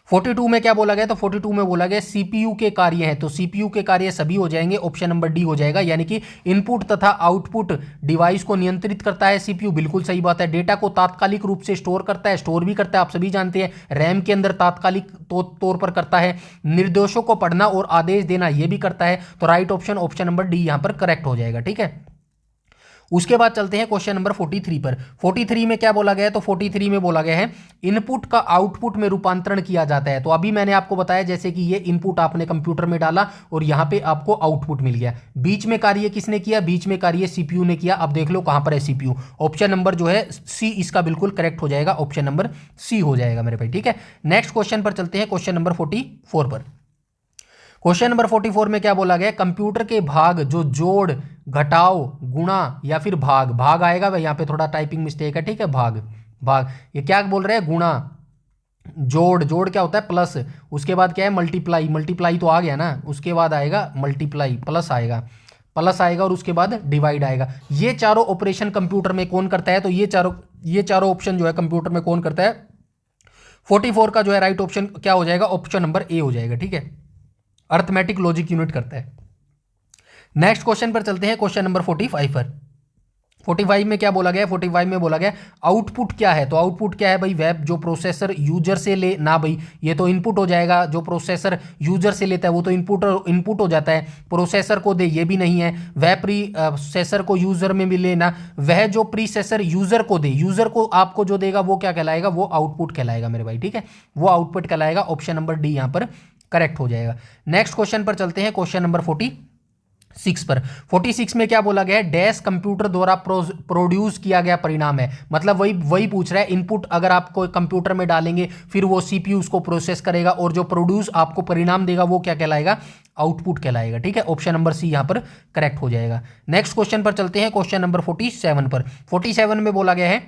42 में क्या बोला गया, तो 42 में बोला गया सीपीयू के कार्य हैं। तो सीपीयू के कार्य सभी हो जाएंगे, ऑप्शन नंबर डी हो जाएगा, यानी कि इनपुट तथा आउटपुट डिवाइस को नियंत्रित करता है सीपीयू, बिल्कुल सही बात है। डेटा को तात्कालिक रूप से स्टोर करता है, स्टोर भी करता है, आप सभी जानते हैं, रैम के अंदर तात्कालिक तौर पर करता है। निर्देशों को पढ़ना और आदेश देना ये भी करता है। तो right option, option number D यहां पर करेक्ट हो जाएगा, ठीक है। उसके बाद चलते हैं क्वेश्चन नंबर 43 पर। 43 में क्या बोला गया है, तो 43 में बोला गया है इनपुट का आउटपुट में रूपांतरण किया जाता है। तो अभी मैंने आपको बताया जैसे कि ये इनपुट आपने कंप्यूटर में डाला और यहां पे आपको आउटपुट मिल गया, बीच में कार्य किसने किया, बीच में कार्य सीपीयू ने किया। अब देख लो कहां पर है सीपीयू, ऑप्शन नंबर जो है सी इसका बिल्कुल करेक्ट हो जाएगा, ऑप्शन नंबर सी हो जाएगा मेरे भाई, ठीक है। नेक्स्ट क्वेश्चन पर चलते हैं, क्वेश्चन नंबर 44 पर। क्वेश्चन नंबर 44 में क्या बोला गया, कंप्यूटर के भाग जो जोड़, घटाव, गुणा या फिर भाग, भाग आएगा भाई, यहाँ पे थोड़ा टाइपिंग मिस्टेक है, ठीक है, भाग, भाग, ये क्या बोल रहे हैं, गुणा, जोड़, जोड़ क्या होता है, प्लस, उसके बाद क्या है मल्टीप्लाई, मल्टीप्लाई तो आ गया ना, उसके बाद आएगा मल्टीप्लाई, प्लस आएगा, प्लस आएगा और उसके बाद डिवाइड आएगा। ये चारों ऑपरेशन कंप्यूटर में कौन करता है, तो ये चारों ऑप्शन जो है कंप्यूटर में कौन करता है। 44 का जो है राइट ऑप्शन क्या हो जाएगा, ऑप्शन नंबर ए हो जाएगा, ठीक है, अर्थमेटिक लॉजिक यूनिट करता है। नेक्स्ट क्वेश्चन पर चलते हैं, क्वेश्चन नंबर 45 पर। 45 में क्या बोला गया, 45 में बोला गया आउटपुट क्या है। तो आउटपुट क्या है भाई, वेब जो प्रोसेसर यूजर से ले ना भाई, ये तो इनपुट हो जाएगा, जो प्रोसेसर यूजर से लेता है वो तो इनपुट हो जाता है, प्रोसेसर को दे ये भी नहीं है, वह प्रीसेसर को यूजर में मिले ना, वह जो प्रीसेसर यूजर को दे, यूजर को आपको जो देगा वो क्या कहलाएगा, वो आउटपुट कहलाएगा मेरे भाई, ठीक है, वो आउटपुट कहलाएगा। ऑप्शन नंबर डी यहां पर करेक्ट हो जाएगा। नेक्स्ट क्वेश्चन पर चलते हैं, क्वेश्चन नंबर 46 पर। 46 में क्या बोला गया है, डैश कंप्यूटर द्वारा प्रोड्यूस किया गया परिणाम है। मतलब वही पूछ रहा है, इनपुट अगर आप कोई कंप्यूटर में डालेंगे फिर वो सीपीयू उसको प्रोसेस करेगा और जो प्रोड्यूस आपको परिणाम देगा वो क्या कहलाएगा, आउटपुट कहलाएगा, ठीक है। ऑप्शन नंबर सी यहां पर करेक्ट हो जाएगा। नेक्स्ट क्वेश्चन पर चलते हैं, क्वेश्चन नंबर 47 पर। 47 में बोला गया है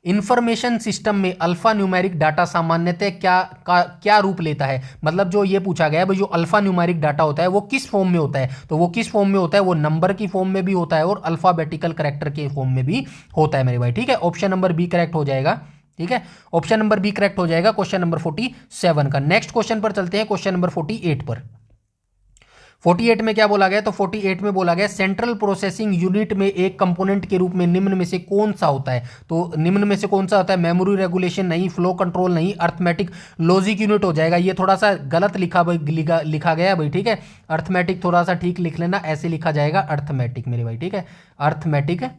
इंफॉर्मेशन सिस्टम में अल्फा न्यूमेरिक डाटा सामान्यतः क्या रूप लेता है। मतलब जो ये पूछा गया है भाई, जो अल्फा न्यूमेरिक डाटा होता है वो किस फॉर्म में होता है, तो वो किस फॉर्म में होता है, वो नंबर की फॉर्म में भी होता है और अल्फाबेटिकल कैरेक्टर के फॉर्म में भी होता है मेरे भाई, ठीक है। ऑप्शन नंबर बी करेक्ट हो जाएगा, ठीक है, ऑप्शन नंबर बी करेक्ट हो जाएगा क्वेश्चन नंबर 47 का। नेक्स्ट क्वेश्चन पर चलते हैं, क्वेश्चन नंबर 48 पर। 48 में क्या बोला गया, तो 48 में बोला गया सेंट्रल प्रोसेसिंग यूनिट में एक कंपोनेंट के रूप में निम्न में से कौन सा होता है। तो निम्न में से कौन सा होता है, मेमोरी रेगुलेशन नहीं, फ्लो कंट्रोल नहीं, अर्थमेटिक लॉजिक यूनिट हो जाएगा। ये थोड़ा सा गलत लिखा गया भाई, ठीक है। अर्थमेटिक थोड़ा सा ठीक लिख लेना, ऐसे लिखा जाएगा अर्थमेटिक मेरे भाई, ठीक है। अर्थमेटिक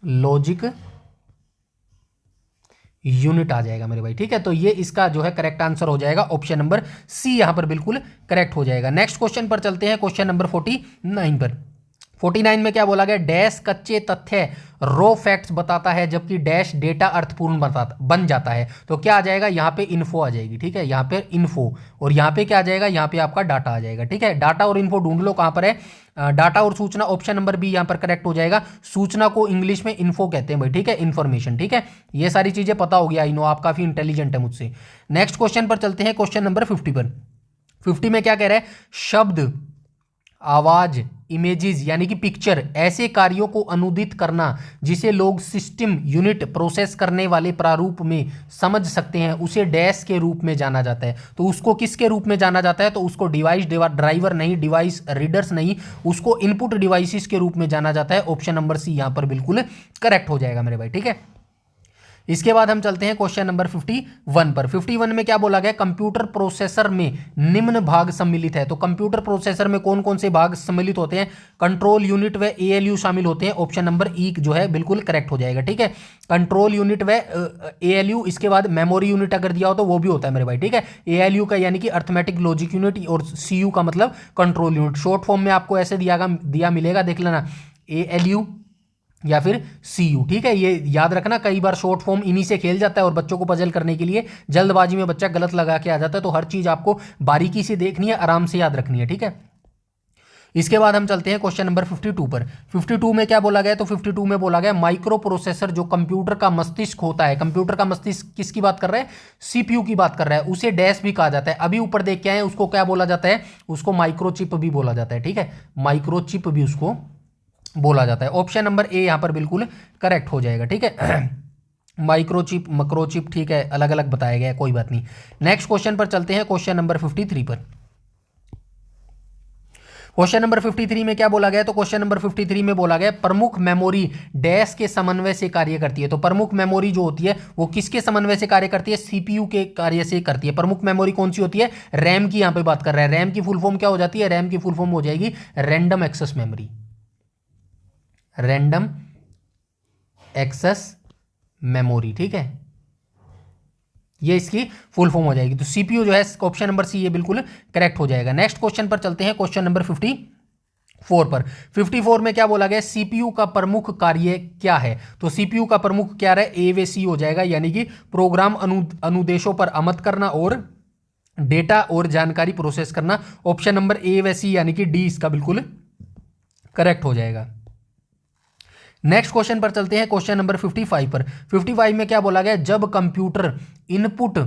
लॉजिक यूनिट आ जाएगा मेरे भाई, ठीक है। तो ये इसका जो है करेक्ट आंसर हो जाएगा, ऑप्शन नंबर सी यहां पर बिल्कुल करेक्ट हो जाएगा। नेक्स्ट क्वेश्चन पर चलते हैं, क्वेश्चन नंबर 49 पर। 49 में क्या बोला गया, डैश कच्चे तथ्य रो फैक्ट्स बताता है जबकि डैश डेटा अर्थपूर्ण बन जाता है। तो क्या आ जाएगा, यहाँ पे इन्फो आ जाएगी, ठीक है। यहाँ पे इन्फो, और यहाँ पे क्या आ जाएगा, यहाँ पे आपका डाटा आ जाएगा, ठीक है। डाटा और इन्फो ढूंढ लो कहाँ पर है, डाटा और सूचना, ऑप्शन नंबर बी यहाँ पर करेक्ट हो जाएगा। सूचना को इंग्लिश में इन्फो कहते हैं भाई, ठीक है, इन्फॉर्मेशन, ठीक है। ये सारी चीजें पता हो गया, आई नो आप काफी इंटेलिजेंट है मुझसे। नेक्स्ट क्वेश्चन पर चलते हैं, क्वेश्चन नंबर 50 पर। 50 में क्या कह रहा है, शब्द, आवाज, इमेजेस यानी कि पिक्चर ऐसे कार्यों को अनुदित करना जिसे लोग सिस्टम यूनिट प्रोसेस करने वाले प्रारूप में समझ सकते हैं, उसे डैश के रूप में जाना जाता है। तो उसको किसके रूप में जाना जाता है, तो उसको डिवाइस ड्राइवर नहीं, डिवाइस रीडर्स नहीं, उसको इनपुट डिवाइसेस के रूप में जाना जाता है। ऑप्शन नंबर सी यहां पर बिल्कुल करेक्ट हो जाएगा मेरे भाई, ठीक है। इसके बाद हम चलते हैं क्वेश्चन नंबर 51 पर। 51 में क्या बोला गया, कंप्यूटर प्रोसेसर में निम्न भाग सम्मिलित है। तो कंप्यूटर प्रोसेसर में कौन कौन से भाग सम्मिलित होते हैं, कंट्रोल यूनिट व एएलयू शामिल होते हैं। ऑप्शन नंबर ई जो है बिल्कुल करेक्ट हो जाएगा, ठीक है। कंट्रोल यूनिट व एएलयू, इसके बाद मेमोरी यूनिट अगर दिया हो तो वो भी होता है मेरे भाई, ठीक है। एएलयू का यानी कि अर्थमेटिक लॉजिक यूनिट, और सीयू का मतलब कंट्रोल यूनिट। शॉर्ट फॉर्म में आपको ऐसे दिया मिलेगा, देख लेना, एएलयू या फिर सीयू, ठीक है। ये याद रखना, कई बार शॉर्ट फॉर्म इन्हीं से खेल जाता है और बच्चों को पजल करने के लिए जल्दबाजी में बच्चा गलत लगा के आ जाता है। तो हर चीज आपको बारीकी से देखनी है, आराम से याद रखनी है, ठीक है। इसके बाद हम चलते हैं क्वेश्चन नंबर 52 पर। 52 में क्या बोला गया, तो 52 में बोला गया माइक्रो प्रोसेसर जो कंप्यूटर का मस्तिष्क होता है। कंप्यूटर का मस्तिष्क किसकी बात कर रहा है, सीपीयू की बात कर रहा है। उसे डैश भी कहा जाता है, अभी ऊपर देख के आए, उसको क्या बोला जाता है, उसको माइक्रोचिप भी बोला जाता है, ठीक है। माइक्रोचिप भी उसको बोला जाता है। ऑप्शन नंबर ए यहां पर बिल्कुल करेक्ट हो जाएगा, ठीक है। माइक्रोचिप, मक्रोचिप, ठीक है, अलग अलग बताया गया है, कोई बात नहीं। नेक्स्ट क्वेश्चन पर चलते हैं, क्वेश्चन नंबर 53 पर। क्वेश्चन नंबर 53 में क्या बोला गया, तो क्वेश्चन नंबर 53 में बोला गया प्रमुख मेमोरी डैश के समन्वय से कार्य करती है। तो प्रमुख मेमोरी जो होती है वो किसके समन्वय से कार्य करती है, सीपीयू के कार्य से करती है। प्रमुख मेमोरी कौन सी होती है, रैम की यहां पे बात कर रहा है। रैम की फुल फॉर्म क्या हो जाती है, रैम की फुल फॉर्म हो जाएगी random access memory, random access memory, ठीक है। ये इसकी फुल फॉर्म हो जाएगी। तो सीपीयू जो है ऑप्शन नंबर सी ये बिल्कुल करेक्ट हो जाएगा। नेक्स्ट क्वेश्चन पर चलते हैं, क्वेश्चन नंबर 54 पर। 54 में क्या बोला गया, सीपीयू का प्रमुख कार्य क्या है। तो सीपीयू का प्रमुख क्या है, ए वे सी हो जाएगा, यानी कि प्रोग्राम अनुदेशों पर अमल करना और डेटा और जानकारी प्रोसेस करना। ऑप्शन नंबर ए वे सी यानी कि डी इसका बिल्कुल करेक्ट हो जाएगा। नेक्स्ट क्वेश्चन पर चलते हैं, क्वेश्चन नंबर 55 पर। 55 में क्या बोला गया, जब कंप्यूटर इनपुट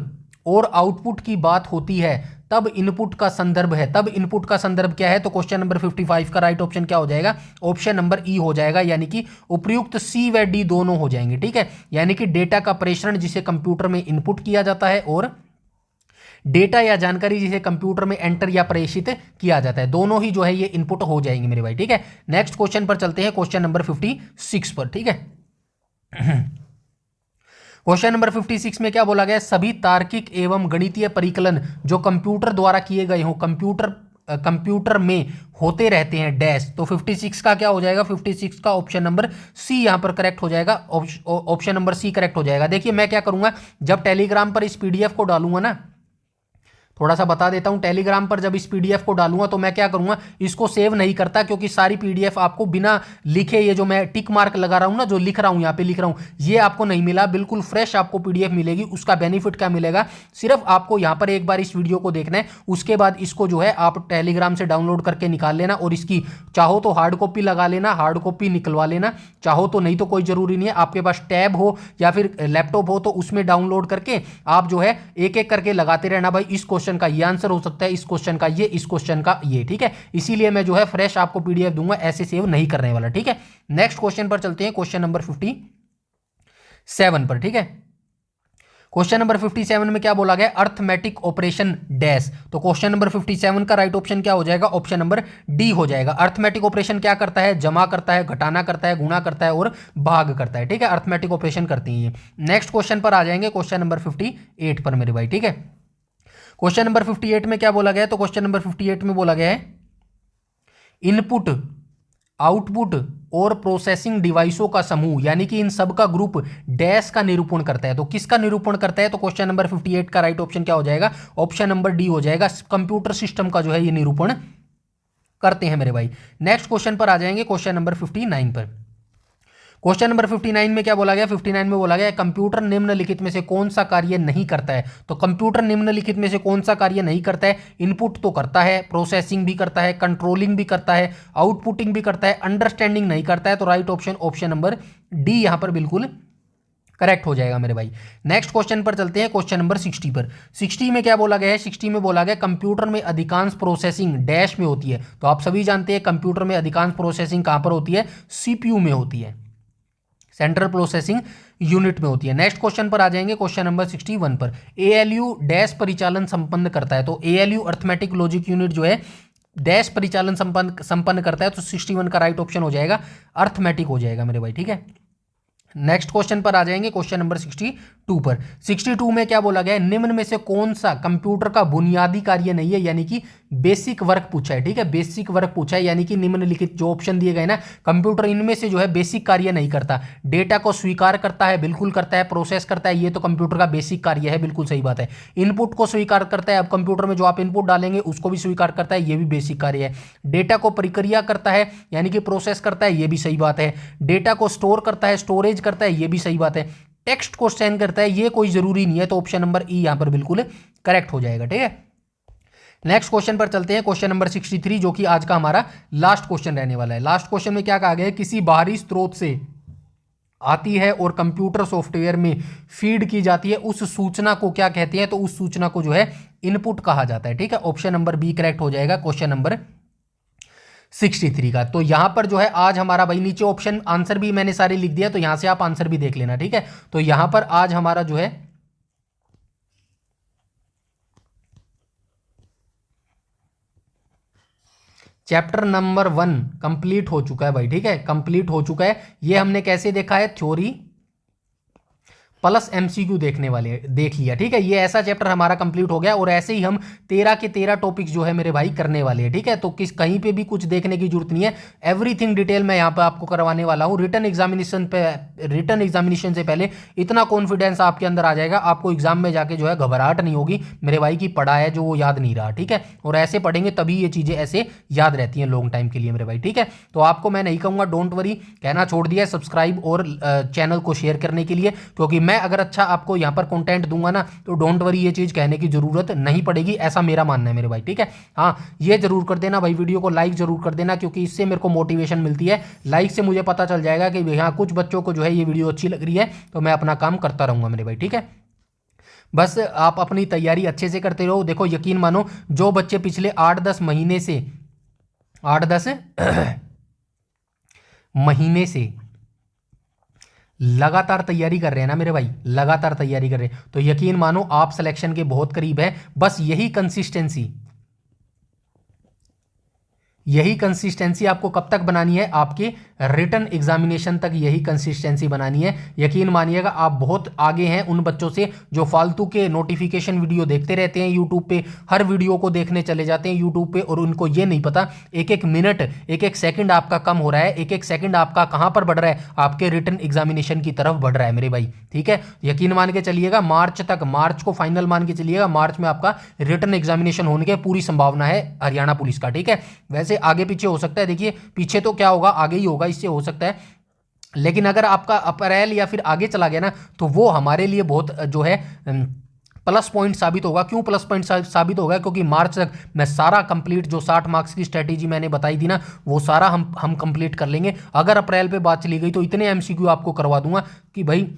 और आउटपुट की बात होती है तब इनपुट का संदर्भ है, तब इनपुट का संदर्भ क्या है। तो क्वेश्चन नंबर 55 का राइट ऑप्शन क्या हो जाएगा, ऑप्शन नंबर ई हो जाएगा, यानी कि उपयुक्त सी व डी दोनों हो जाएंगे, ठीक है। यानी कि डेटा का प्रेषण जिसे कंप्यूटर में इनपुट किया जाता है और डेटा या जानकारी जिसे कंप्यूटर में एंटर या प्रेषित किया जाता है, दोनों ही जो है ये इनपुट हो जाएंगे मेरे भाई, ठीक है। नेक्स्ट क्वेश्चन पर चलते हैं, क्वेश्चन नंबर 56 पर, ठीक है। क्वेश्चन नंबर 56 में क्या बोला गया, सभी तार्किक एवं गणितीय परिकलन जो कंप्यूटर द्वारा किए गए हों कंप्यूटर में होते रहते हैं डैश। तो 56 का क्या हो जाएगा, 56 का ऑप्शन नंबर सी यहां पर करेक्ट हो जाएगा, ऑप्शन नंबर सी करेक्ट हो जाएगा। देखिए मैं क्या करूंगा, जब टेलीग्राम पर इस पीडीएफ को डालूंगा ना, थोड़ा सा बता देता हूं, टेलीग्राम पर जब इस पीडीएफ को डालूंगा तो मैं क्या करूंगा, इसको सेव नहीं करता, क्योंकि सारी पीडीएफ आपको बिना लिखे, ये जो मैं टिक मार्क लगा रहा हूं ना, जो लिख रहा हूं, यहां पे लिख रहा हूं, ये आपको नहीं मिला, बिल्कुल फ्रेश आपको पीडीएफ मिलेगी। उसका बेनिफिट क्या मिलेगा, सिर्फ आपको यहां पर एक बार इस वीडियो को देखना है, उसके बाद इसको जो है आप टेलीग्राम से डाउनलोड करके निकाल लेना, और इसकी चाहो तो हार्ड कॉपी लगा लेना, हार्ड कॉपी निकलवा लेना, चाहो तो, नहीं तो कोई जरूरी नहीं है, आपके पास टैब हो या फिर लैपटॉप हो तो उसमें डाउनलोड करके आप जो है एक एक करके लगाते रहना। भाई इस क्वेश्चन का ये आंसर हो सकता है, इस क्वेश्चन का ये, इस क्वेश्चन का ये, ठीक है। इसीलिए मैं जो है फ्रेश आपको पीडीएफ दूंगा, ऐसे सेव नहीं करने वाला, ठीक है। नेक्स्ट क्वेश्चन पर चलते हैं, क्वेश्चन नंबर 57 पर, ठीक है। क्वेश्चन नंबर 57 में क्या बोला गया, अर्थमेटिक ऑपरेशन डैश। तो क्वेश्चन नंबर 57 का राइट ऑप्शन क्या हो जाएगा, ऑप्शन नंबर डी हो जाएगा। अर्थमेटिक ऑपरेशन क्या करता है, जमा करता है, घटाना करता है, गुणा करता है और भाग करता है, ठीक है, अर्थमेटिक ऑपरेशन करती है ये। नेक्स्ट क्वेश्चन पर आ जाएंगे, क्वेश्चन नंबर 58 पर मेरे भाई, ठीक है। क्वेश्चन नंबर 58 में क्या बोला गया है, तो क्वेश्चन नंबर 58 में बोला गया है इनपुट, आउटपुट और प्रोसेसिंग डिवाइसों का समूह, यानी कि इन सब का ग्रुप डैश का निरूपण करता है। तो किसका निरूपण करता है, तो क्वेश्चन नंबर 58 का राइट ऑप्शन क्या हो जाएगा, ऑप्शन नंबर डी हो जाएगा। कंप्यूटर सिस्टम का जो है ये निरूपण करते हैं मेरे भाई। नेक्स्ट क्वेश्चन पर आ जाएंगे, क्वेश्चन नंबर 59 पर। क्वेश्चन नंबर 59 में क्या बोला गया, 59 में बोला गया कंप्यूटर निम्नलिखित में से कौन सा कार्य नहीं करता है। तो कंप्यूटर निम्नलिखित में से कौन सा कार्य नहीं करता है, इनपुट तो करता है, प्रोसेसिंग भी करता है, कंट्रोलिंग भी करता है, आउटपुटिंग भी करता है, अंडरस्टैंडिंग नहीं करता है। तो right option option number D यहां पर बिल्कुल करेक्ट हो जाएगा मेरे भाई। नेक्स्ट क्वेश्चन पर चलते हैं, क्वेश्चन नंबर 60 पर। 60 में क्या बोला गया है, 60 में बोला गया कंप्यूटर में अधिकांश प्रोसेसिंग डैश में होती है। तो आप सभी जानते हैं कंप्यूटर में अधिकांश प्रोसेसिंग कहां पर होती है, सीपीयू में होती है, सेंट्रल प्रोसेसिंग यूनिट में होती है। नेक्स्ट क्वेश्चन पर आ जाएंगे, क्वेश्चन नंबर 61 पर। एएलयू डैश परिचालन संपन्न करता है। तो एएलयू अर्थमेटिक लॉजिक यूनिट जो है डैश परिचालन संपन्न करता है। तो 61 का राइट ऑप्शन हो जाएगा अर्थमेटिक हो जाएगा मेरे भाई, ठीक है। नेक्स्ट क्वेश्चन पर आ जाएंगे, क्वेश्चन नंबर 62 पर। 62 में क्या बोला गया है, निम्न में से कौन सा कंप्यूटर का बुनियादी कार्य नहीं है, यानी कि बेसिक वर्क पूछा है, ठीक है, बेसिक वर्क पूछा है, यानी कि निम्नलिखित जो ऑप्शन दिए गए ना, कंप्यूटर इनमें से जो है बेसिक कार्य नहीं करता। डेटा को स्वीकार करता है, बिल्कुल करता है, प्रोसेस करता है, ये तो कंप्यूटर का बेसिक कार्य है, बिल्कुल सही बात है। इनपुट को स्वीकार करता है, अब कंप्यूटर में जो आप इनपुट डालेंगे उसको भी स्वीकार करता है, ये भी बेसिक कार्य है। डेटा को प्रक्रिया करता है, यानी कि प्रोसेस करता है, ये भी सही बात है। डेटा को स्टोर करता है, स्टोरेज करता है, ये भी सही बात है। टेक्स्ट को स्कैन करता है, ये कोई जरूरी नहीं है। तो ऑप्शन नंबर ई यहां पर बिल्कुल करेक्ट हो जाएगा, ठीक है। नेक्स्ट क्वेश्चन पर चलते हैं, क्वेश्चन नंबर 63 जो कि आज का हमारा लास्ट क्वेश्चन रहने वाला है। लास्ट क्वेश्चन में क्या कहा गया है, किसी बाहरी स्रोत से आती है और कंप्यूटर सॉफ्टवेयर में फीड की जाती है, उस सूचना को क्या कहते हैं, तो उस सूचना को जो है इनपुट कहा जाता है, ठीक है। ऑप्शन नंबर बी करेक्ट हो जाएगा क्वेश्चन नंबर 63 का। तो यहां पर जो है आज हमारा भाई, नीचे ऑप्शन आंसर भी मैंने सारे लिख दिया, तो यहां से आप आंसर भी देख लेना, ठीक है। तो यहां पर आज हमारा जो है चैप्टर नंबर 1 कंप्लीट हो चुका है भाई, ठीक है, कंप्लीट हो चुका है। ये हमने कैसे देखा है, थ्योरी प्लस एमसीक्यू देखने वाले देख लिया, ठीक है। ये ऐसा चैप्टर हमारा कंप्लीट हो गया और ऐसे ही हम 13 के 13 टॉपिक्स जो है मेरे भाई करने वाले हैं, ठीक है। तो किस कहीं पे भी कुछ देखने की जरूरत नहीं है, एवरीथिंग डिटेल मैं यहाँ पे आपको करवाने वाला हूँ। रिटन एग्जामिनेशन से पहले इतना कॉन्फिडेंस आपके अंदर आ जाएगा, आपको एग्जाम में जाके जो है घबराहट नहीं होगी मेरे भाई की पढ़ा है जो वो याद नहीं रहा, ठीक है। और ऐसे पढ़ेंगे तभी ये चीज़ें ऐसे याद रहती हैं लॉन्ग टाइम के लिए मेरे भाई, ठीक है। तो आपको मैं नहीं कहूँगा डोंट वरी, कहना छोड़ दिया है सब्सक्राइब और चैनल को शेयर करने के लिए, क्योंकि मैं अगर अच्छा आपको यहां पर कंटेंट दूंगा ना तो डोंट वरी ये चीज कहने की जरूरत नहीं पड़ेगी, ऐसा मेरा मानना है मेरे भाई, ठीक है। हाँ, ये जरूर कर देना भाई, वीडियो को लाइक जरूर कर देना, क्योंकि इससे मेरे को मोटिवेशन मिलती है। लाइक से मुझे पता चल जाएगा कि यहाँ कुछ बच्चों को जो है ये वीडियो अच्छी लग रही है, तो मैं अपना काम करता रहूंगा मेरे भाई, ठीक है। बस आप अपनी तैयारी अच्छे से करते रहो। देखो यकीन मानो, जो बच्चे पिछले 8-10 महीने से 8-10 महीने से लगातार तैयारी कर रहे हैं ना मेरे भाई, लगातार तैयारी कर रहे हैं, तो यकीन मानो आप सिलेक्शन के बहुत करीब है। बस यही कंसिस्टेंसी आपको कब तक बनानी है, आपके रिटन एग्जामिनेशन तक यही कंसिस्टेंसी बनानी है। यकीन मानिएगा आप बहुत आगे हैं उन बच्चों से जो फालतू के नोटिफिकेशन वीडियो देखते रहते हैं यूट्यूब पे, हर वीडियो को देखने चले जाते हैं यूट्यूब पे, और उनको ये नहीं पता एक एक मिनट एक एक सेकंड आपका कम हो रहा है, एक एक सेकंड आपका कहां पर बढ़ रहा है, आपके रिटन एग्जामिनेशन की तरफ बढ़ रहा है मेरे भाई, ठीक है। यकीन मान के चलिएगा मार्च को फाइनल मान के चलिएगा, मार्च में आपका रिटन एग्जामिनेशन होने की पूरी संभावना है हरियाणा पुलिस का, ठीक है। वैसे आगे पीछे हो सकता है, देखिए पीछे तो क्या होगा, आगे ही होगा, इससे हो सकता है, लेकिन अगर आपका अप्रैल या फिर आगे चला गया ना तो वो हमारे लिए बहुत जो है प्लस पॉइंट साबित होगा। क्यों प्लस पॉइंट साबित होगा, क्योंकि मार्च तक मैं सारा कंप्लीट जो 60 मार्क्स की स्ट्रेटेजी मैंने बताई थी ना, वो सारा हम कंप्लीट कर लेंगे। अगर अप्रैल पे बात चली गई तो इतने एमसीक्यू आपको करवा दूंगा कि भाई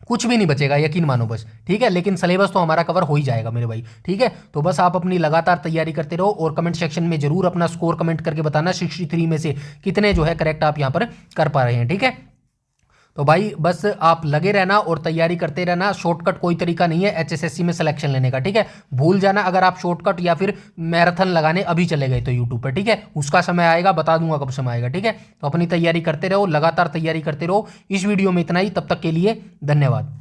कुछ भी नहीं बचेगा, यकीन मानो बस, ठीक है। लेकिन सिलेबस तो हमारा कवर हो ही जाएगा मेरे भाई, ठीक है। तो बस आप अपनी लगातार तैयारी करते रहो और कमेंट सेक्शन में जरूर अपना स्कोर कमेंट करके बताना 63 में से कितने जो है करेक्ट आप यहां पर कर पा रहे हैं, ठीक है। तो भाई बस आप लगे रहना और तैयारी करते रहना। शॉर्टकट कोई तरीका नहीं है एचएसएससी में सिलेक्शन लेने का, ठीक है। भूल जाना अगर आप शॉर्टकट या फिर मैराथन लगाने अभी चले गए तो यूट्यूब पर, ठीक है। उसका समय आएगा, बता दूंगा कब समय आएगा, ठीक है। तो अपनी तैयारी करते रहो, लगातार तैयारी करते रहो। इस वीडियो में इतना ही, तब तक के लिए धन्यवाद।